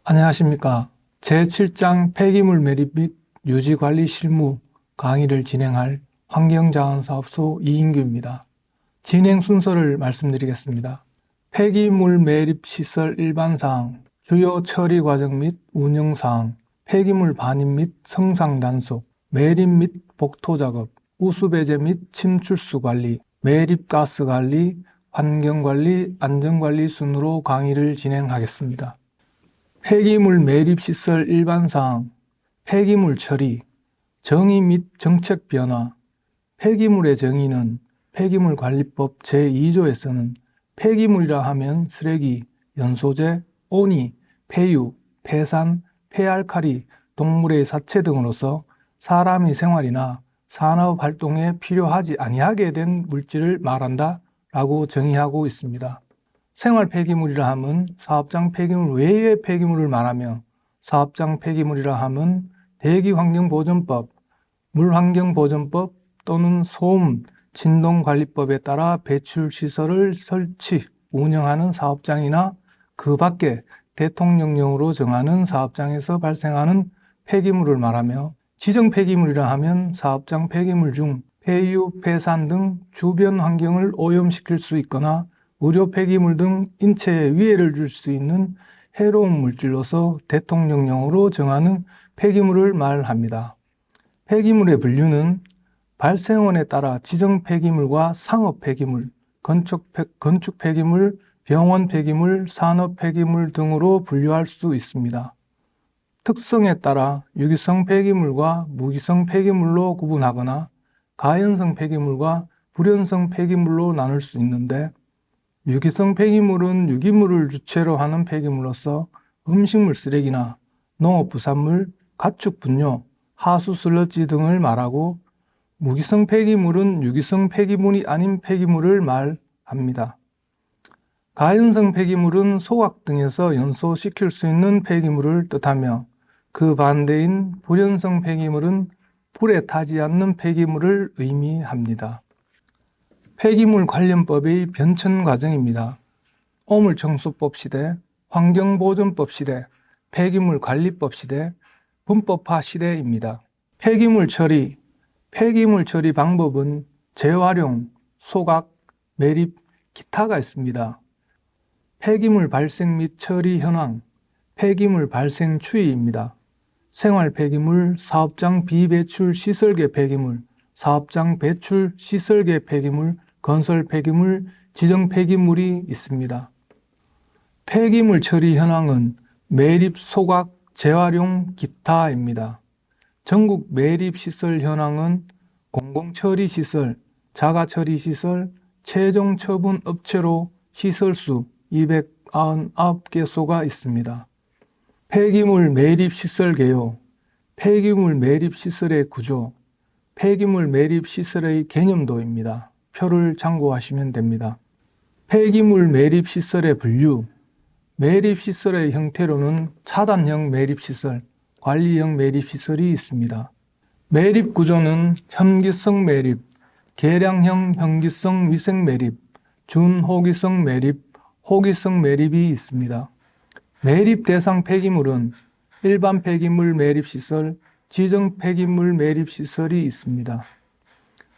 안녕하십니까. 제7장 폐기물 매립 및 유지관리 실무 강의를 진행할 환경자원사업소 이인규입니다. 진행 순서를 말씀드리겠습니다. 폐기물 매립 시설 일반사항, 주요 처리 과정 및 운영사항, 폐기물 반입 및 성상 단속, 매립 및 복토 작업, 우수배제 및 침출수 관리, 매립 가스 관리, 환경관리, 안전관리 순으로 강의를 진행하겠습니다. 폐기물 매립시설 일반사항, 폐기물 처리, 정의 및 정책 변화. 폐기물의 정의는 폐기물관리법 제2조에서는 폐기물이라 하면 쓰레기, 연소제, 오니, 폐유, 폐산, 폐알칼리, 동물의 사체 등으로서 사람의 생활이나 산업활동에 필요하지 아니하게 된 물질을 말한다 라고 정의하고 있습니다. 생활 폐기물이라 함은 사업장 폐기물 외의 폐기물을 말하며 사업장 폐기물이라 함은 대기환경보전법, 물환경보전법 또는 소음, 진동관리법에 따라 배출시설을 설치, 운영하는 사업장이나 그 밖에 대통령령으로 정하는 사업장에서 발생하는 폐기물을 말하며 지정 폐기물이라 하면 사업장 폐기물 중 폐유, 폐산 등 주변 환경을 오염시킬 수 있거나 의료 폐기물 등 인체에 위해를 줄 수 있는 해로운 물질로서 대통령령으로 정하는 폐기물을 말합니다. 폐기물의 분류는 발생원에 따라 지정 폐기물과 상업 폐기물, 건축 폐기물, 병원 폐기물, 산업 폐기물 등으로 분류할 수 있습니다. 특성에 따라 유기성 폐기물과 무기성 폐기물로 구분하거나 가연성 폐기물과 불연성 폐기물로 나눌 수 있는데 유기성 폐기물은 유기물을 주체로 하는 폐기물로서 음식물 쓰레기나 농업 부산물, 가축 분뇨, 하수 슬러지 등을 말하고 무기성 폐기물은 유기성 폐기물이 아닌 폐기물을 말합니다. 가연성 폐기물은 소각 등에서 연소시킬 수 있는 폐기물을 뜻하며 그 반대인 불연성 폐기물은 불에 타지 않는 폐기물을 의미합니다. 폐기물 관련법의 변천 과정입니다. 오물청소법 시대, 환경보존법 시대, 폐기물관리법 시대, 분법화 시대입니다. 폐기물 처리 방법은 재활용, 소각, 매립, 기타가 있습니다. 폐기물 발생 및 처리 현황, 폐기물 발생 추이입니다. 생활 폐기물, 사업장 비배출 시설계 폐기물, 사업장 배출 시설계 폐기물, 건설 폐기물, 지정 폐기물이 있습니다. 폐기물 처리 현황은 매립, 소각, 재활용, 기타입니다. 전국 매립 시설 현황은 공공처리시설, 자가처리시설, 최종 처분 업체로 시설수 299개소가 있습니다. 폐기물 매립 시설 개요, 폐기물 매립 시설의 구조, 폐기물 매립 시설의 개념도입니다. 표를 참고하시면 됩니다. 폐기물 매립 시설의 분류, 매립 시설의 형태로는 차단형 매립 시설, 관리형 매립 시설이 있습니다. 매립 구조는 현기성 매립, 계량형 현기성 위생 매립, 준호기성 매립, 호기성 매립이 있습니다. 매립 대상 폐기물은 일반 폐기물 매립 시설, 지정 폐기물 매립 시설이 있습니다.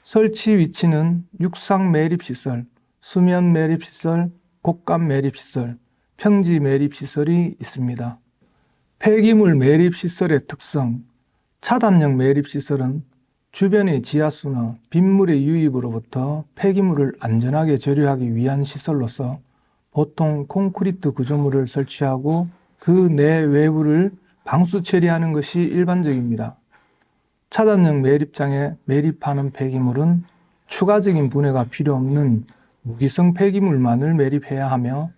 설치 위치는 육상 매립 시설, 수면 매립 시설, 곡간 매립 시설, 평지 매립 시설이 있습니다. 폐기물 매립 시설의 특성, 차단형 매립 시설은 주변의 지하수나 빗물의 유입으로부터 폐기물을 안전하게 처리하기 위한 시설로서 보통 콘크리트 구조물을 설치하고 그 내 외부를 방수 처리하는 것이 일반적입니다. 차단형 매립장에 매립하는 폐기물은 추가적인 분해가 필요 없는 무기성 폐기물만을 매립해야 하며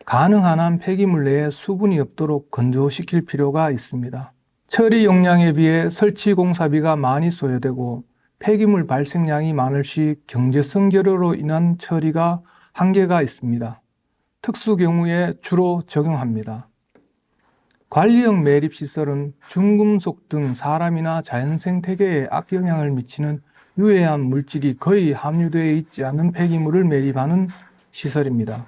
가능한 한 폐기물 내에 수분이 없도록 건조시킬 필요가 있습니다. 처리 용량에 비해 설치 공사비가 많이 소요되고 폐기물 발생량이 많을 시 경제성 결여로 인한 처리가 한계가 있습니다. 특수 경우에 주로 적용합니다. 관리형 매립시설은 중금속 등 사람이나 자연생태계에 악영향을 미치는 유해한 물질이 거의 함유되어 있지 않은 폐기물을 매립하는 시설입니다.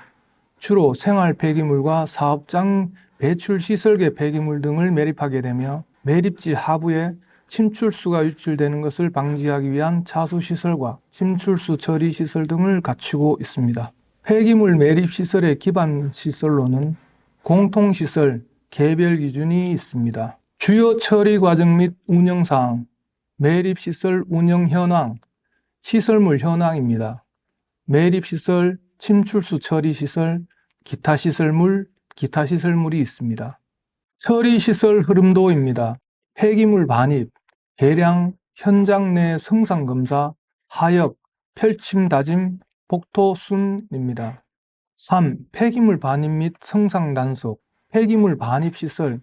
주로 생활 폐기물과 사업장 배출 시설계 폐기물 등을 매립하게 되며 매립지 하부에 침출수가 유출되는 것을 방지하기 위한 차수시설과 침출수 처리 시설 등을 갖추고 있습니다. 폐기물 매립 시설의 기반 시설로는 공통시설, 개별 기준이 있습니다. 주요 처리 과정 및 운영사항, 매립시설 운영 현황, 시설물 현황입니다. 매립시설, 침출수 처리시설, 기타 시설물이 있습니다. 처리시설 흐름도입니다. 폐기물 반입, 계량, 현장 내 성상검사, 하역, 펼침 다짐, 복토 순입니다. 3. 폐기물 반입 및 성상 단속, 폐기물 반입 시설,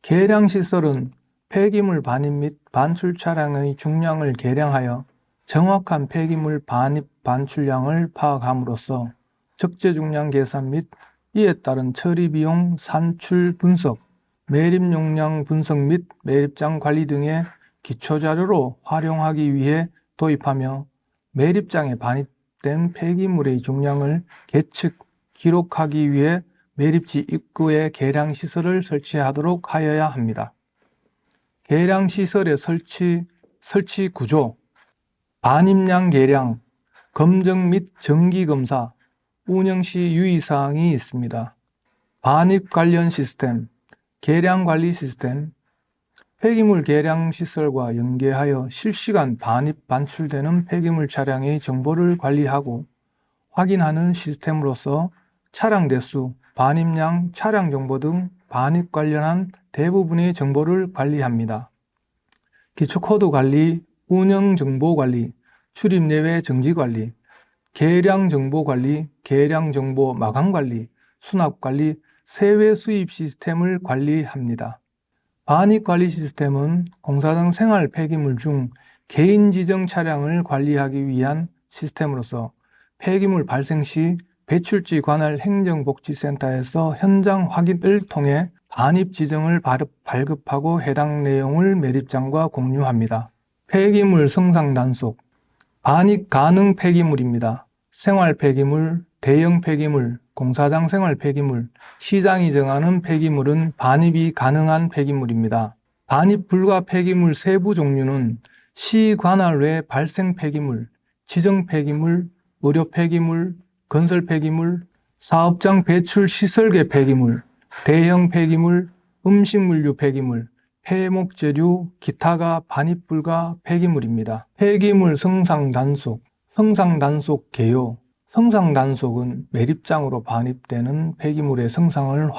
계량 시설은 폐기물 반입 및 반출 차량의 중량을 계량하여 정확한 폐기물 반입 반출량을 파악함으로써 적재 중량 계산 및 이에 따른 처리 비용 산출 분석, 매립 용량 분석 및 매립장 관리 등의 기초자료로 활용하기 위해 도입하며 매립장에 반입된 폐기물의 중량을 계측, 기록하기 위해 매립지 입구에 계량시설을 설치하도록 하여야 합니다. 계량시설의 설치 구조, 반입량 계량, 검정 및 정기검사, 운영시 유의사항이 있습니다. 반입 관련 시스템, 계량 관리 시스템, 폐기물 계량 시설과 연계하여 실시간 반입 반출되는 폐기물 차량의 정보를 관리하고 확인하는 시스템으로서 차량 대수, 반입량, 차량 정보 등 반입 관련한 대부분의 정보를 관리합니다. 기초코드 관리, 운영 정보 관리, 출입 내외 정지 관리, 계량 정보 관리, 계량 정보 마감 관리, 수납 관리, 세외 수입 시스템을 관리합니다. 반입 관리 시스템은 공사장 생활 폐기물 중 개인 지정 차량을 관리하기 위한 시스템으로서 폐기물 발생 시 배출지 관할 행정복지센터에서 현장 확인을 통해 반입 지정을 발급하고 해당 내용을 매립장과 공유합니다. 폐기물 성상 단속, 반입 가능 폐기물입니다. 생활 폐기물, 대형 폐기물, 공사장 생활 폐기물, 시장이 정하는 폐기물은 반입이 가능한 폐기물입니다. 반입 불가 폐기물 세부 종류는 시 관할 외 발생 폐기물, 지정 폐기물, 의료 폐기물, 건설 폐기물, 사업장 배출 시설계 폐기물, 대형 폐기물, 음식물류 폐기물, 폐목재류, 기타가 반입 불가 폐기물입니다. 폐기물 성상 단속, 성상 단속 개요. 성상 단속은 매립장으로 반입되는 폐기물의 성상을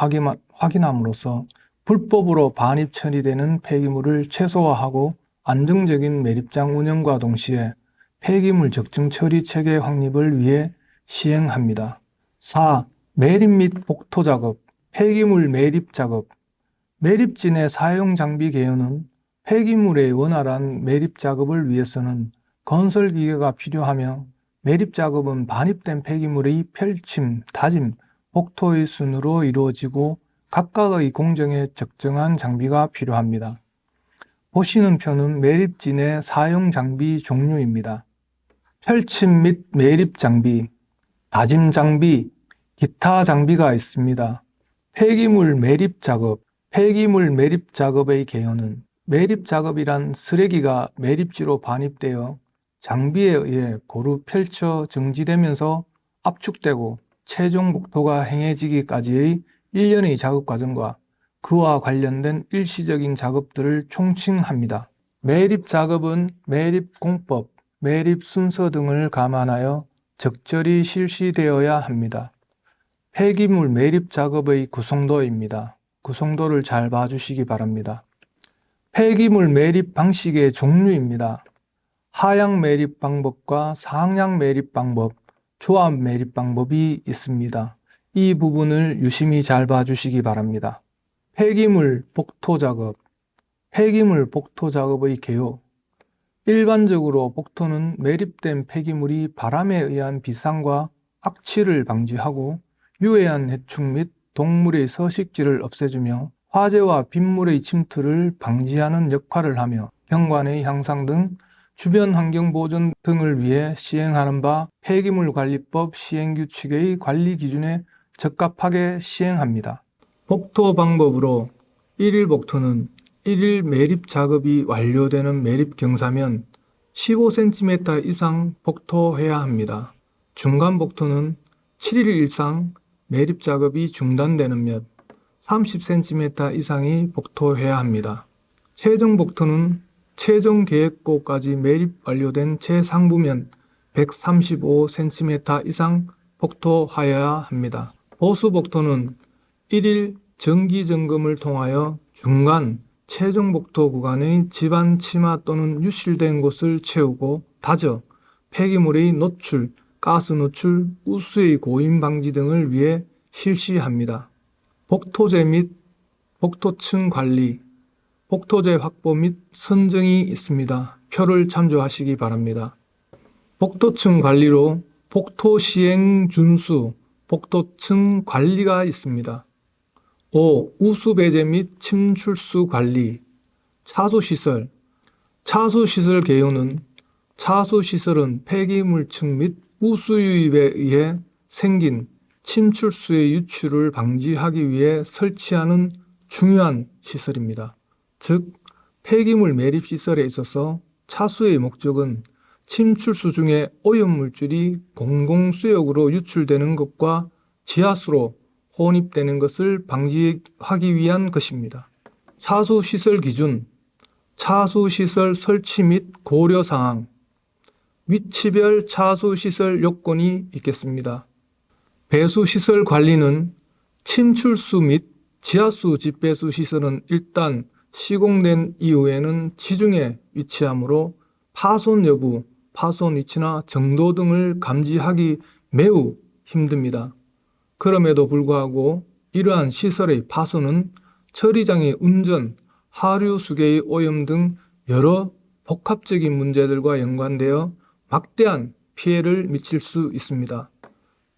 확인함으로써 불법으로 반입 처리되는 폐기물을 최소화하고 안정적인 매립장 운영과 동시에 폐기물 적정 처리 체계 확립을 위해 시행합니다. 4. 매립 및 복토 작업, 폐기물 매립 작업. 매립지 내 사용 장비 개요는 폐기물의 원활한 매립 작업을 위해서는 건설 기계가 필요하며 매립 작업은 반입된 폐기물의 펼침, 다짐, 복토의 순으로 이루어지고 각각의 공정에 적정한 장비가 필요합니다. 보시는 표는 매립지 내 사용 장비 종류입니다. 펼침 및 매립 장비, 다짐 장비, 기타 장비가 있습니다. 폐기물 매립 작업, 폐기물 매립 작업의 개요는 매립 작업이란 쓰레기가 매립지로 반입되어 장비에 의해 고루 펼쳐 정지되면서 압축되고 최종 복토가 행해지기까지의 일련의 작업 과정과 그와 관련된 일시적인 작업들을 총칭합니다. 매립 작업은 매립 공법, 매립 순서 등을 감안하여 적절히 실시되어야 합니다. 폐기물 매립 작업의 구성도입니다. 구성도를 잘 봐주시기 바랍니다. 폐기물 매립 방식의 종류입니다. 하향 매립 방법과 상향 매립 방법, 조합 매립 방법이 있습니다. 이 부분을 유심히 잘 봐주시기 바랍니다. 폐기물 복토 작업, 폐기물 복토 작업의 개요. 일반적으로 복토는 매립된 폐기물이 바람에 의한 비상과 악취를 방지하고 유해한 해충 및 동물의 서식지를 없애주며 화재와 빗물의 침투를 방지하는 역할을 하며 경관의 향상 등 주변 환경 보존 등을 위해 시행하는 바 폐기물 관리법 시행규칙의 관리 기준에 적합하게 시행합니다. 복토 방법으로 1일 복토는 1일 매립 작업이 완료되는 매립 경사면 15cm 이상 복토해야 합니다. 중간 복토는 7일 이상 매립 작업이 중단되는 몇 30cm 이상이 복토해야 합니다. 최종 복토는 최종 계획고까지 매립 완료된 최상부면 135cm 이상 복토하여야 합니다. 보수 복토는 1일 정기 점검을 통하여 중간 최종 복토 구간의 집안 치마 또는 유실된 곳을 채우고 다져 폐기물의 노출, 가스 노출, 우수의 고임 방지 등을 위해 실시합니다. 복토제 및 복토층 관리, 복토제 확보 및 선정이 있습니다. 표를 참조하시기 바랍니다. 복토층 관리로 복토 시행 준수, 복토층 관리가 있습니다. 5. 우수 배제 및 침출수 관리, 차수시설. 차수시설 개요는 차수시설은 폐기물층 및 우수 유입에 의해 생긴 침출수의 유출을 방지하기 위해 설치하는 중요한 시설입니다. 즉, 폐기물 매립시설에 있어서 차수의 목적은 침출수 중에 오염물질이 공공수역으로 유출되는 것과 지하수로 혼입되는 것을 방지하기 위한 것입니다. 차수시설 기준, 차수시설 설치 및 고려사항, 위치별 차수시설 요건이 있겠습니다. 배수시설 관리는 침출수 및 지하수 집배수 시설은 일단 시공된 이후에는 지중해 위치하므로 파손 여부, 파손 위치나 정도 등을 감지하기 매우 힘듭니다. 그럼에도 불구하고 이러한 시설의 파손은 처리장의 운전, 하류수계의 오염 등 여러 복합적인 문제들과 연관되어 막대한 피해를 미칠 수 있습니다.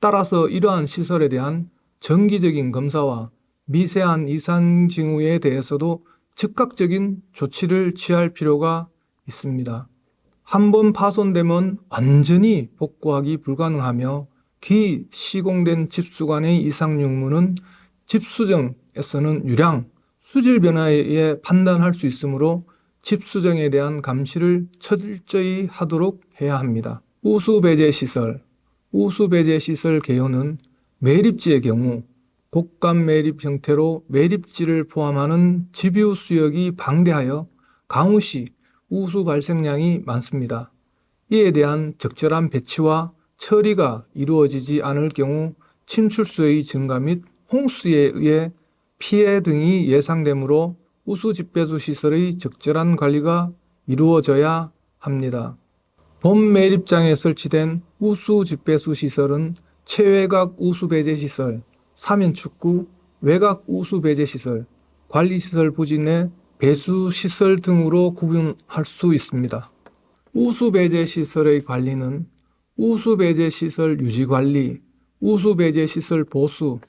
따라서 이러한 시설에 대한 정기적인 검사와 미세한 이상 징후에 대해서도 즉각적인 조치를 취할 필요가 있습니다. 한번 파손되면 완전히 복구하기 불가능하며 기 시공된 집수관의 이상 유무는 집수정에서는 유량, 수질 변화에 의해 판단할 수 있으므로 집수정에 대한 감시를 철저히 하도록 해야 합니다. 우수배제시설, 우수배제시설 개요는 매립지의 경우 곡간 매립 형태로 매립지를 포함하는 집유 수역이 방대하여 강우시 우수 발생량이 많습니다. 이에 대한 적절한 배치와 처리가 이루어지지 않을 경우 침출수의 증가 및 홍수에 의해 피해 등이 예상되므로 우수 집배수 시설의 적절한 관리가 이루어져야 합니다. 본 매립장에 설치된 우수 집배수 시설은 최외곽 우수 배제 시설, 사면축구, 외곽 우수 배제 시설, 관리시설 부지 내 배수 시설 등으로 구분할 수 있습니다. 우수 배제 시설의 관리는 우수 배제 시설 유지 관리, 우수 배제 시설 보수,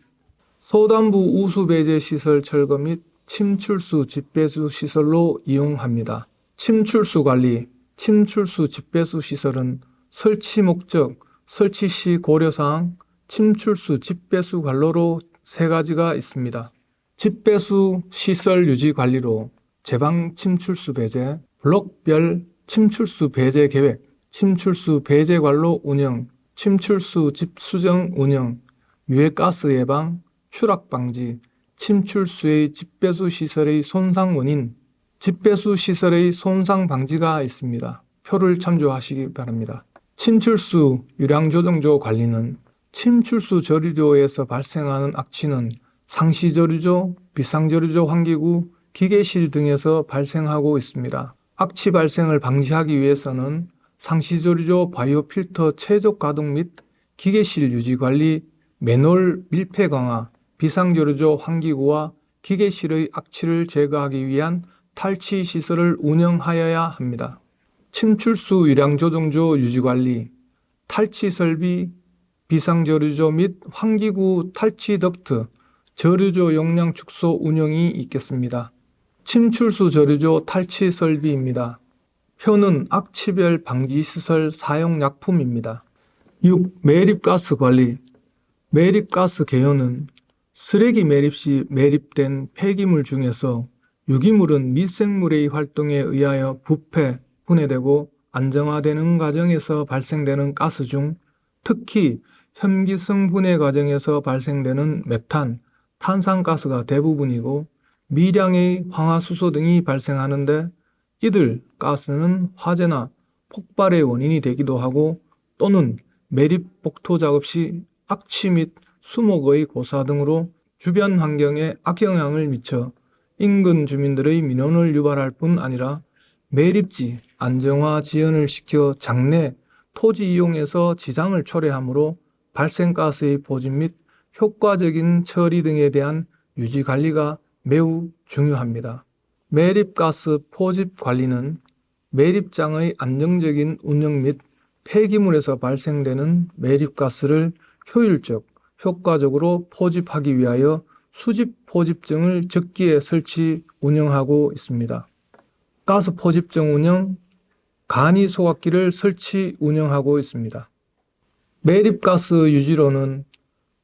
소단부 우수 배제 시설 철거 및 침출수 집배수 시설로 이용합니다. 침출수 관리, 침출수 집배수 시설은 설치 목적, 설치 시 고려사항, 침출수 집배수 관로로 세 가지가 있습니다. 집배수 시설 유지 관리로 제방 침출수 배제, 블록별 침출수 배제 계획, 침출수 배제 관로 운영, 침출수 집수정 운영, 유해가스 예방, 추락 방지, 침출수의 집배수 시설의 손상 원인, 집배수 시설의 손상 방지가 있습니다. 표를 참조하시기 바랍니다. 침출수 유량조정조 관리는 침출수 저류조에서 발생하는 악취는 상시저류조, 비상저류조 환기구, 기계실 등에서 발생하고 있습니다. 악취 발생을 방지하기 위해서는 상시저류조 바이오 필터 최적 가동 및 기계실 유지관리, 맨홀 밀폐 강화, 비상저류조 환기구와 기계실의 악취를 제거하기 위한 탈취 시설을 운영하여야 합니다. 침출수 유량조정조 유지관리, 탈취 설비, 비상저류조 및 환기구 탈취 덕트, 저류조 용량 축소 운영이 있겠습니다. 침출수 저류조 탈취 설비입니다. 표는 악취별 방지시설 사용약품입니다. 6. 매립가스 관리, 매립가스 개요는 쓰레기 매립 시 매립된 폐기물 중에서 유기물은 미생물의 활동에 의하여 부패, 분해되고 안정화되는 과정에서 발생되는 가스 중 특히 혐기성 분해 과정에서 발생되는 메탄, 탄산가스가 대부분이고 미량의 황화수소 등이 발생하는데 이들 가스는 화재나 폭발의 원인이 되기도 하고 또는 매립 복토 작업 시 악취 및 수목의 고사 등으로 주변 환경에 악영향을 미쳐 인근 주민들의 민원을 유발할 뿐 아니라 매립지 안정화 지연을 시켜 장내 토지 이용에서 지장을 초래하므로 발생가스의 포집 및 효과적인 처리 등에 대한 유지 관리가 매우 중요합니다. 매립가스 포집 관리는 매립장의 안정적인 운영 및 폐기물에서 발생되는 매립가스를 효율적, 효과적으로 포집하기 위하여 수집 포집정을 적기에 설치, 운영하고 있습니다. 가스 포집정 운영, 간이 소각기를 설치, 운영하고 있습니다. 매립가스 유지로는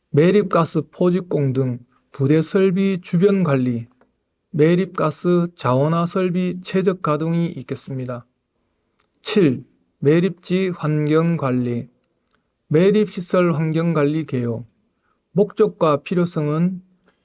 매립가스 포집공 등 부대 설비 주변 관리, 매립가스 자원화 설비 최적 가동이 있겠습니다. 7. 매립지 환경관리, 매립시설 환경관리 개요. 목적과 필요성은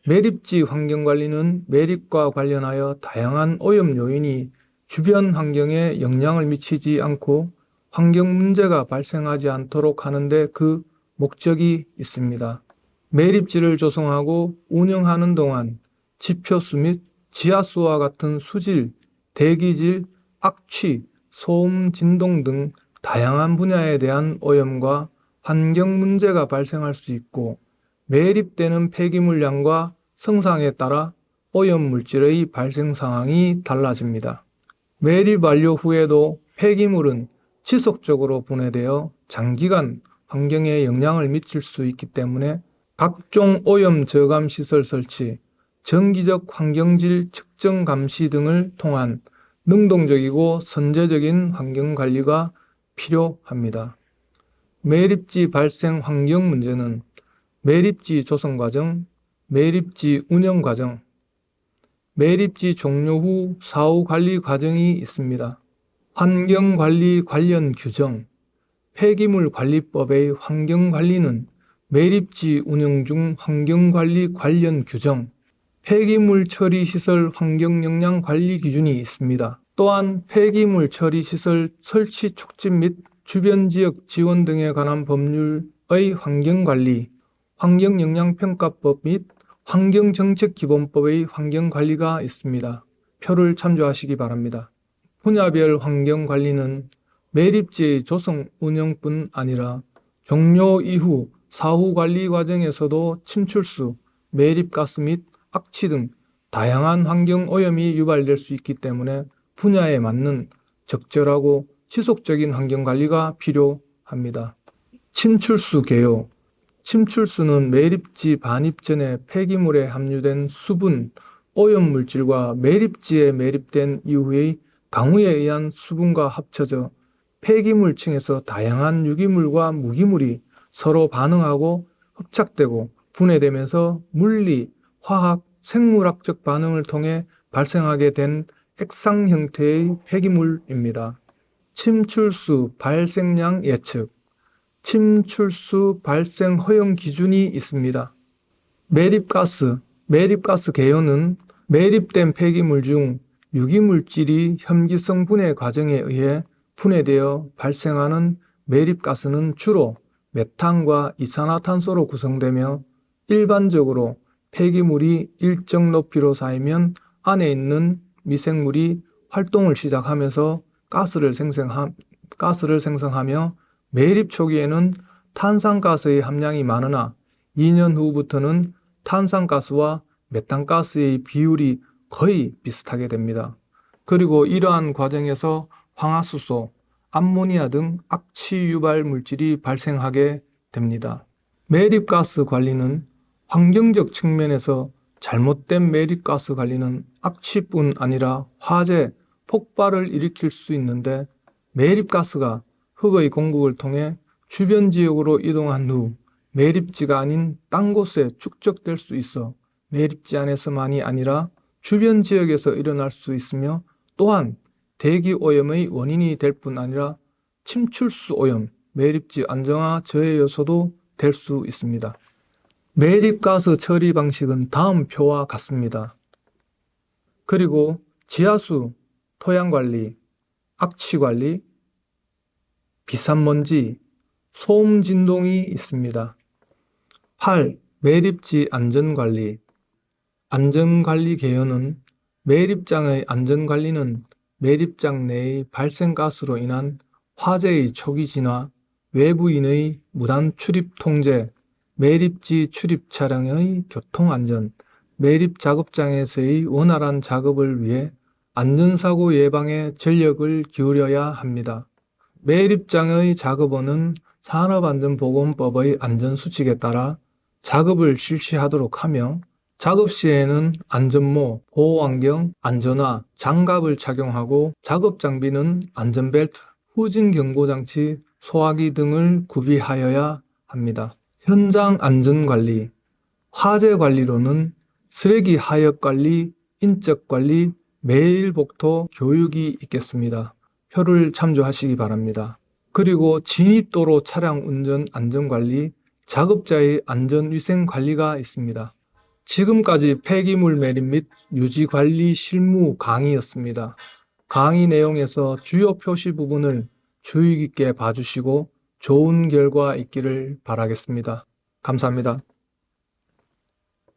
매립지 환경관리는 매립과 관련하여 다양한 오염 요인이 주변 환경에 영향을 미치지 않고 환경 문제가 발생하지 않도록 하는데 그 목적이 있습니다. 매립지를 조성하고 운영하는 동안 지표수 및 지하수와 같은 수질, 대기질, 악취, 소음, 진동 등 다양한 분야에 대한 오염과 환경 문제가 발생할 수 있고 매립되는 폐기물량과 성상에 따라 오염 물질의 발생 상황이 달라집니다. 매립 완료 후에도 폐기물은 지속적으로 분해되어 장기간 환경에 영향을 미칠 수 있기 때문에 각종 오염 저감 시설 설치, 정기적 환경질 측정 감시 등을 통한 능동적이고 선제적인 환경 관리가 필요합니다. 매립지 발생 환경 문제는 매립지 조성 과정, 매립지 운영 과정, 매립지 종료 후 사후 관리 과정이 있습니다. 환경관리 관련 규정, 폐기물 관리법의 환경관리는 매립지 운영 중 환경관리 관련 규정, 폐기물 처리시설 환경영향 관리 기준이 있습니다. 또한 폐기물 처리시설 설치 촉진 및 주변 지역 지원 등에 관한 법률의 환경관리, 환경영향평가법 및 환경정책기본법의 환경관리가 있습니다. 표를 참조하시기 바랍니다. 분야별 환경관리는 매립지의 조성 운영뿐 아니라 종료 이후 사후 관리 과정에서도 침출수, 매립가스 및 악취 등 다양한 환경 오염이 유발될 수 있기 때문에 분야에 맞는 적절하고 지속적인 환경 관리가 필요합니다. 침출수 개요. 침출수는 매립지 반입 전에 폐기물에 함유된 수분, 오염 물질과 매립지에 매립된 이후의 강우에 의한 수분과 합쳐져 폐기물층에서 다양한 유기물과 무기물이 서로 반응하고 흡착되고 분해되면서 물리, 화학, 생물학적 반응을 통해 발생하게 된 액상 형태의 폐기물입니다. 침출수 발생량 예측, 침출수 발생 허용 기준이 있습니다. 매립가스 개요는 매립된 폐기물 중 유기물질이 혐기성 분해 과정에 의해 분해되어 발생하는 매립가스는 주로 메탄과 이산화탄소로 구성되며 일반적으로 폐기물이 일정 높이로 쌓이면 안에 있는 미생물이 활동을 시작하면서 가스를 생성하며 매립 초기에는 탄산가스의 함량이 많으나 2년 후부터는 탄산가스와 메탄가스의 비율이 거의 비슷하게 됩니다. 그리고 이러한 과정에서 황화수소, 암모니아 등 악취 유발 물질이 발생하게 됩니다. 매립가스 관리는 환경적 측면에서 잘못된 매립가스 관리는 악취뿐 아니라 화재, 폭발을 일으킬 수 있는데 매립가스가 흙의 공급을 통해 주변 지역으로 이동한 후 매립지가 아닌 딴 곳에 축적될 수 있어 매립지 안에서만이 아니라 주변 지역에서 일어날 수 있으며 또한 대기 오염의 원인이 될 뿐 아니라 침출수 오염, 매립지 안정화 저해 요소도 될 수 있습니다. 매립가스 처리 방식은 다음 표와 같습니다. 그리고 지하수, 토양관리, 악취관리, 비산먼지, 소음 진동이 있습니다. 8. 매립지 안전관리. 안전관리 개요는 매립장의 안전관리는 매립장 내의 발생가스로 인한 화재의 초기 진화, 외부인의 무단 출입 통제, 매립지 출입 차량의 교통안전, 매립 작업장에서의 원활한 작업을 위해 안전사고 예방에 전력을 기울여야 합니다. 매립장의 작업원은 산업안전보건법의 안전수칙에 따라 작업을 실시하도록 하며 작업 시에는 안전모, 보호환경, 안전화, 장갑을 착용하고 작업 장비는 안전벨트, 후진경보장치, 소화기 등을 구비하여야 합니다. 현장 안전관리, 화재관리로는 쓰레기 하역관리, 인적관리, 매일복토 교육이 있겠습니다. 표를 참조하시기 바랍니다. 그리고 진입도로 차량 운전 안전관리, 작업자의 안전위생관리가 있습니다. 지금까지 폐기물 매립 및 유지관리 실무 강의였습니다. 강의 내용에서 주요 표시 부분을 주의 깊게 봐주시고 좋은 결과 있기를 바라겠습니다. 감사합니다.